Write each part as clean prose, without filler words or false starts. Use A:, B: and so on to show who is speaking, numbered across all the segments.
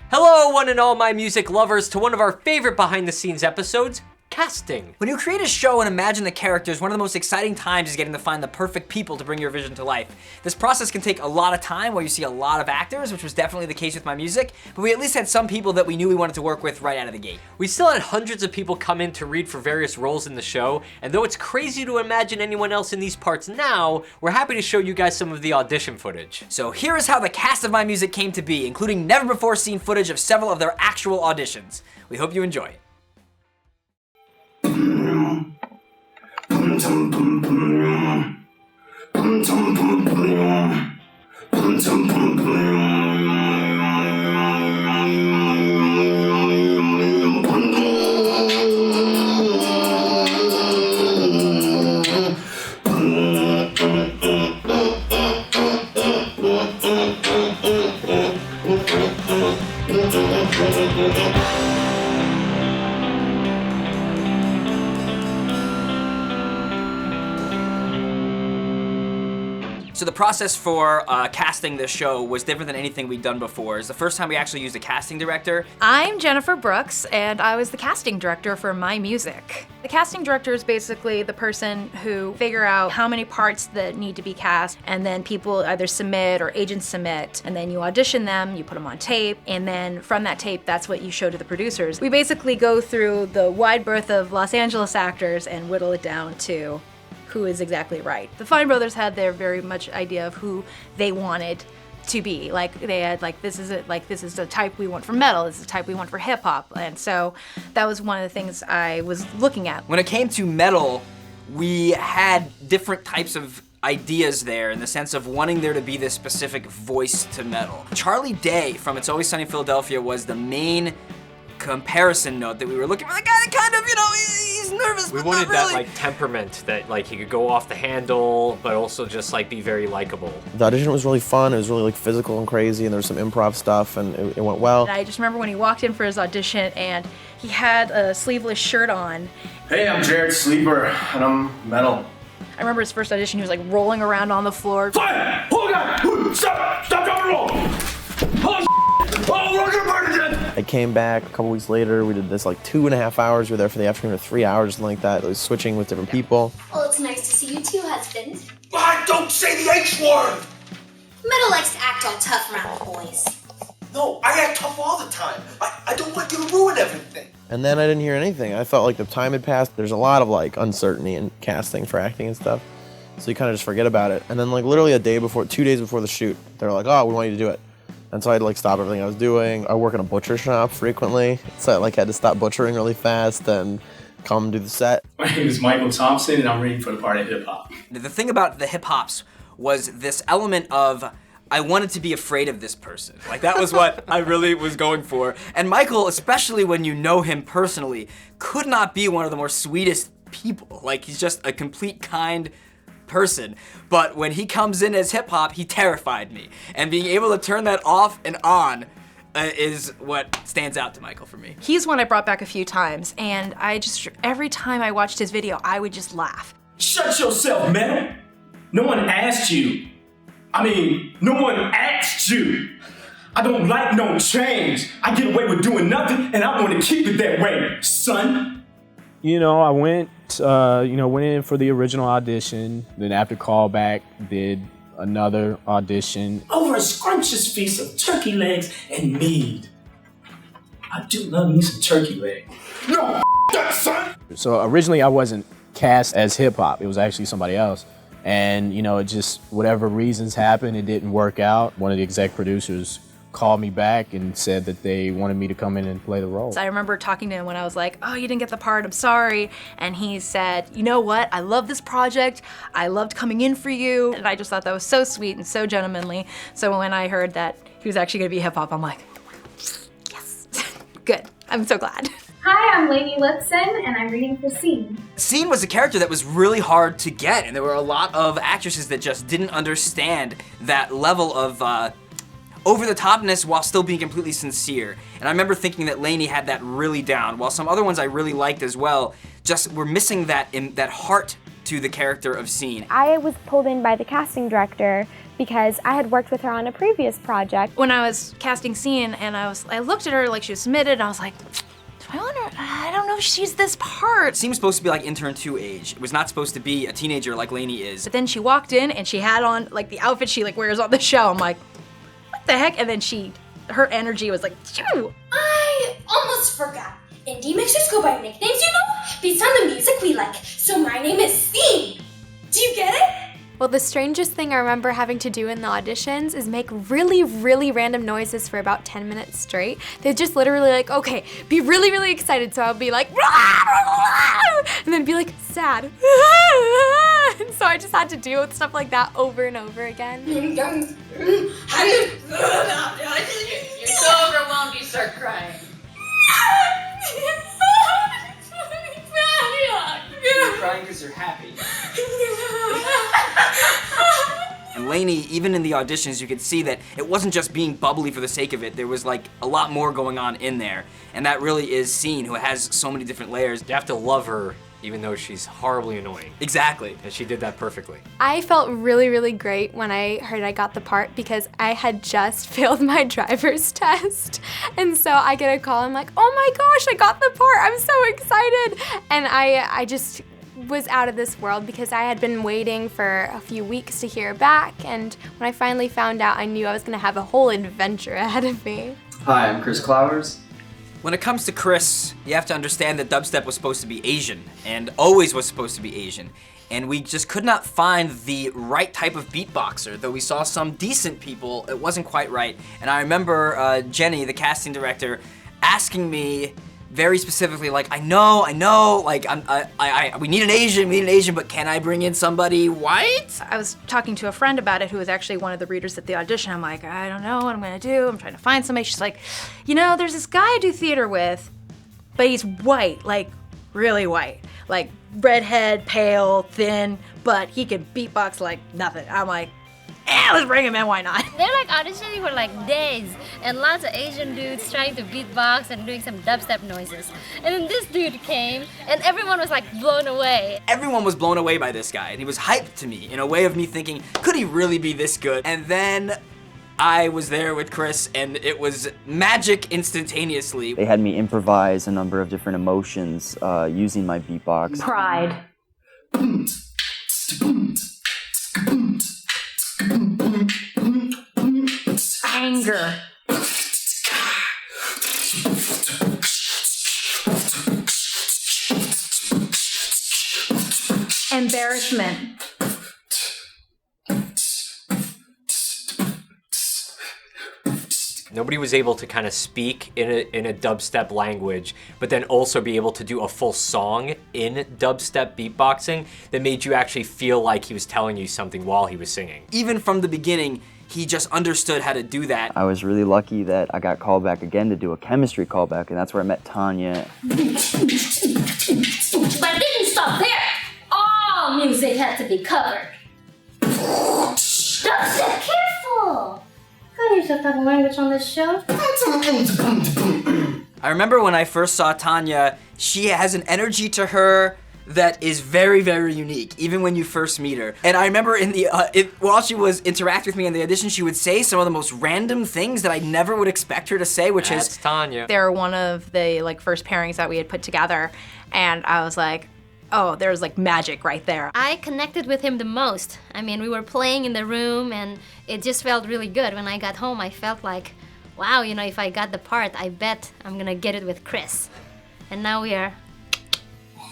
A: Hello, one and all my music lovers, to one of our favorite behind-the-scenes episodes, casting.
B: When you create a show and imagine the characters, one of the most exciting times is getting to find the perfect people to bring your vision to life. This process can take a lot of time where you see a lot of actors, which was definitely the case with MyMusic, but we at least had some people that we knew we wanted to work with right out of the gate.
A: We still had hundreds of people come in to read for various roles in the show, and though it's crazy to imagine anyone else in these parts now, we're happy to show you guys some of the audition footage.
B: So here is how the cast of MyMusic came to be, including never before seen footage of several of their actual auditions. We hope you enjoy it. So the process for casting this show was different than anything we'd done before. It's the first time we actually used a casting director.
C: I'm Jennifer Brooks, and I was the casting director for MyMusic. The casting director is basically the person who figure out how many parts that need to be cast, and then people either submit or agents submit, and then you audition them, you put them on tape, and then from that tape, that's what you show to the producers. We basically go through the wide berth of Los Angeles actors and whittle it down to who is exactly right. The TheFineBros had their very much idea of who they wanted to be. Like they had this is the type we want for metal, this is the type we want for hip hop. And so that was one of the things I was looking at.
B: When it came to metal, we had different types of ideas there in the sense of wanting there to be this specific voice to metal. Charlie Day from It's Always Sunny in Philadelphia was the main comparison note that we were looking for. The guy that kind of, he's nervous,
A: We
B: but
A: wanted
B: not really.
A: that temperament that he could go off the handle, but also just be very likable.
D: The audition was really fun. It was really physical and crazy, and there was some improv stuff, and it went well.
C: And I just remember when he walked in for his audition and he had a sleeveless shirt on.
E: Hey, I'm Jarrett Sleeper, and I'm metal.
C: I remember his first audition, he was rolling around on the floor.
E: Fire! Hold on! Stop, drop, and roll! Oh, we're gonna burn it again!
D: I came back a couple weeks later. We did this 2.5 hours. We were there for the afternoon, or 3 hours, something like that. It was switching with different people.
F: Well, it's nice to see you too, husband.
E: Don't say the H word!
F: Metal likes to act all tough around the boys.
G: No, I act tough all the time. I don't want you to ruin everything.
D: And then I didn't hear anything. I felt like the time had passed. There's a lot of uncertainty in casting for acting and stuff. So you kind of just forget about it. And then literally 2 days before the shoot, they were like, oh, we want you to do it. And so I had to stop everything I was doing. I work in a butcher shop frequently, so I had to stop butchering really fast and come do the set.
E: My name is Mychal Thompson, and I'm ready for the part of hip hop.
B: The thing about the hip hops was this element of I wanted to be afraid of this person. That was what I really was going for. And Mychal, especially when you know him personally, could not be one of the more sweetest people. He's just a complete kind person, but when he comes in as hip hop, he terrified me. And being able to turn that off and on is what stands out to Mychal for me.
C: He's one I brought back a few times, and every time I watched his video, I would just laugh.
E: Shut yourself, man! No one asked you. No one asked you. I don't like no change. I get away with doing nothing, and I want to keep it that way, son.
H: I went in for the original audition. Then after callback, did another audition.
E: Over a scrumptious feast of turkey legs and mead. I do love me some turkey leg. No, that son!
H: So originally I wasn't cast as hip hop. It was actually somebody else. And, it just, whatever reasons happened, it didn't work out. One of the exec producers called me back and said that they wanted me to come in and play the role.
C: I remember talking to him when I was like, oh, you didn't get the part, I'm sorry. And he said, you know what, I love this project, I loved coming in for you. And I just thought that was so sweet and so gentlemanly. So when I heard that he was actually gonna be hip hop, I'm like, yes, good, I'm so glad.
I: Hi, I'm Lainey Lipson, and I'm reading for Scene.
B: Scene was a character that was really hard to get, and there were a lot of actresses that just didn't understand that level of over-the-topness while still being completely sincere. And I remember thinking that Lainey had that really down, while some other ones I really liked as well just were missing that heart to the character of Scene.
J: I was pulled in by the casting director because I had worked with her on a previous project.
C: When I was casting Scene and I looked at her like she was submitted, and I was like, I don't know if she's this part.
B: It seemed supposed to be like Intern 2 age. It was not supposed to be a teenager like Lainey is.
C: But then she walked in and she had on like the outfit she like wears on the show. I'm like, what the heck? And then her energy was like, phew.
F: I almost forgot. Indie mixers go by nicknames, you know? Based on the music we like. So my name is Scene. Do you get it?
J: Well, the strangest thing I remember having to do in the auditions is make really, really random noises for about 10 minutes straight. They'd just literally like, okay, be really, really excited. So I'll be like, and then be like, sad. And so I just had to deal with stuff like that over and over again.
K: You're so overwhelmed you start crying. You're crying because you're happy.
B: And Lainey, even in the auditions, you could see that it wasn't just being bubbly for the sake of it. There was like a lot more going on in there. And that really is Scene, who has so many different layers.
A: You have to love her even though she's horribly annoying.
B: Exactly.
A: And she did that perfectly.
J: I felt really, really great when I heard I got the part because I had just failed my driver's test. And so I get a call, I'm like, oh my gosh, I got the part, I'm so excited. And I just was out of this world because I had been waiting for a few weeks to hear back. And when I finally found out, I knew I was gonna have a whole adventure ahead of me.
L: Hi, I'm Clowers.
B: When it comes to Chris, you have to understand that dubstep was supposed to be Asian, and always was supposed to be Asian. And we just could not find the right type of beatboxer. Though we saw some decent people, it wasn't quite right. And I remember Jenny, the casting director, asking me very specifically, like, I know, like, we need an Asian, but can I bring in somebody white?
C: I was talking to a friend about it who was actually one of the readers at the audition. I'm like, I don't know what I'm gonna do. I'm trying to find somebody. She's like, you know, there's this guy I do theater with, but he's white, like really white. Like redhead, pale, thin, but he could beatbox like nothing. I'm like, let's bring him in, why not?
M: They're like auditioning for like days, and lots of Asian dudes trying to beatbox and doing some dubstep noises. And then this dude came, and everyone was like blown away.
B: Everyone was blown away by this guy, and he was hyped to me in a way of me thinking, could he really be this good? And then I was there with Chris, and it was magic instantaneously.
L: They had me improvise a number of different emotions using my beatbox.
C: Pride. Anger. Embarrassment.
A: Nobody was able to kind of speak in a dubstep language, but then also be able to do a full song in dubstep beatboxing that made you actually feel like he was telling you something while he was singing.
B: Even from the beginning, he just understood how to do that.
L: I was really lucky that I got called back again to do a chemistry callback, and that's where I met Tania.
F: But it didn't stop there. All music had to be covered. Dubstep, careful! Can't use that type of language on this show.
B: I remember when I first saw Tania, she has an energy to her that is very, very unique, even when you first meet her. And I remember in the while she was interacting with me in the audition, she would say some of the most random things that I never would expect her to say, which
A: That's Tania.
C: They're one of the like first pairings that we had put together, and I was like, oh, there's like magic right there.
M: I connected with him the most. I mean, we were playing in the room, and it just felt really good. When I got home, I felt like, wow, you know, if I got the part, I bet I'm gonna get it with Chris. And now we are...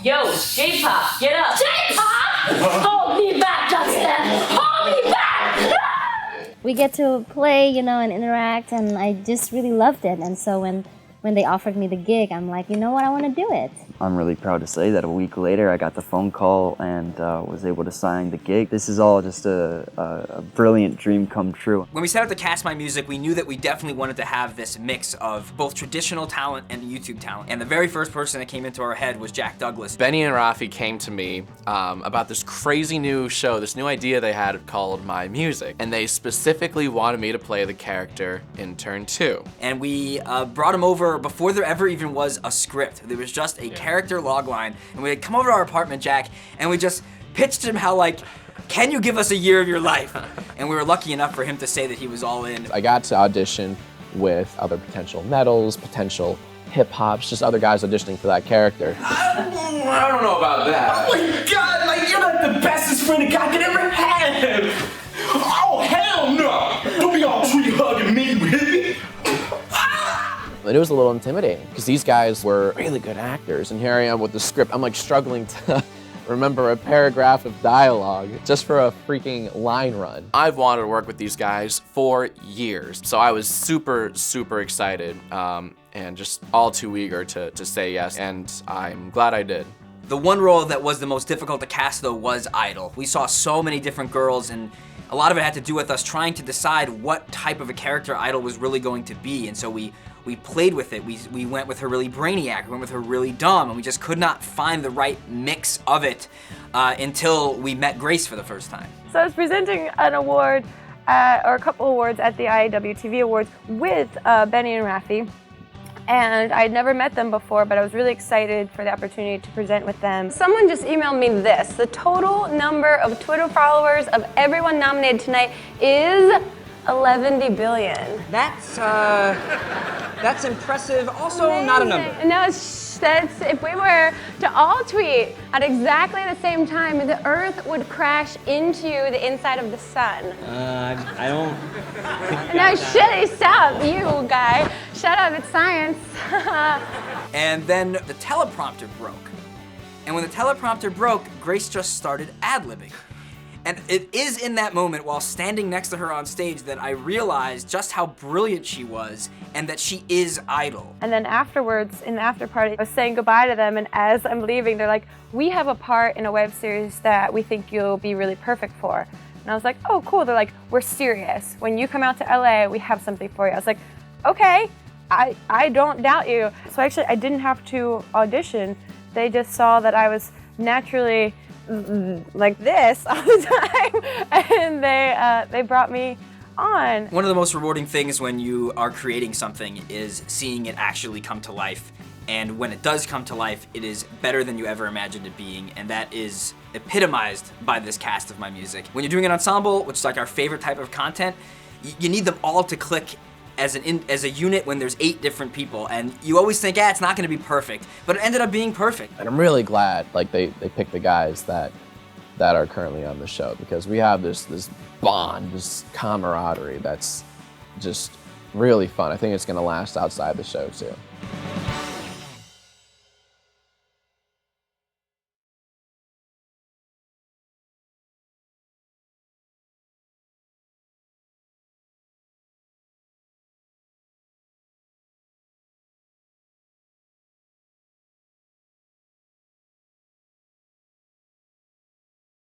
K: Yo, J-pop, get up!
F: J-pop! Hold me back, Dubstep! Hold me back!
M: We get to play, you know, and interact, and I just really loved it. And so when
N: when they offered me the gig, I'm like, you know what, I want to do it.
L: I'm really proud to say that a week later I got the phone call and was able to sign the gig. This is all just a brilliant dream come true.
B: When we set out to cast MyMusic, we knew that we definitely wanted to have this mix of both traditional talent and YouTube talent. And the very first person that came into our head was Jack Douglas.
O: Benny and Rafi came to me about this crazy new show, this new idea they had called MyMusic. And they specifically wanted me to play the character Intern 2.
B: And we brought him over before there ever even was a script. There was just a character logline. And we had come over to our apartment, Jack, and we just pitched him how, like, can you give us a year of your life? And we were lucky enough for him to say that he was all in.
H: I got to audition with other potential medals, potential hip-hops, just other guys auditioning for that character.
O: I don't know about that.
E: Oh my God, like you're like the bestest friend a guy could ever have. Oh, hell no. Don't be all tree hugging me, hippie.
H: And it was a little intimidating because these guys were really good actors, and here I am with the script. I'm like struggling to remember a paragraph of dialogue just for a freaking line run.
O: I've wanted to work with these guys for years, so I was super, super excited and just all too eager to say yes, and I'm glad I did.
B: The one role that was the most difficult to cast, though, was Idol. We saw so many different girls, and a lot of it had to do with us trying to decide what type of a character Idol was really going to be, and so we played with it. We went with her really brainiac, we went with her really dumb, and we just could not find the right mix of it until we met Grace for the first time.
P: So I was presenting an award, or a couple awards at the IAWTV Awards with Benny and Rafi. And I'd never met them before, but I was really excited for the opportunity to present with them. Someone just emailed me this. The total number of Twitter followers of everyone nominated tonight is 11 billion.
Q: That's impressive. Also,
P: Amazing.
Q: not a number.
P: No, that's if we were to all tweet at exactly the same time, the Earth would crash into the inside of the sun.
Q: I don't.
P: No, stop, you guy. Shut up, it's science.
B: And then the teleprompter broke. And when the teleprompter broke, Grace just started ad-libbing. And it is in that moment, while standing next to her on stage, that I realized just how brilliant she was and that she is Idol.
P: And then afterwards, in the after party, I was saying goodbye to them, and as I'm leaving, they're like, we have a part in a web series that we think you'll be really perfect for. And I was like, oh, cool. They're like, we're serious. When you come out to LA, we have something for you. I was like, okay, I don't doubt you. So actually, I didn't have to audition. They just saw that I was naturally like this all the time, and they brought me on.
B: One of the most rewarding things when you are creating something is seeing it actually come to life. And when it does come to life, it is better than you ever imagined it being, and that is epitomized by this cast of MyMusic. When you're doing an ensemble, which is like our favorite type of content, you need them all to click as a unit when there's 8 different people, and you always think, it's not gonna be perfect, but it ended up being perfect.
H: And I'm really glad like they picked the guys that are currently on the show, because we have this bond, this camaraderie that's just really fun. I think it's gonna last outside the show too.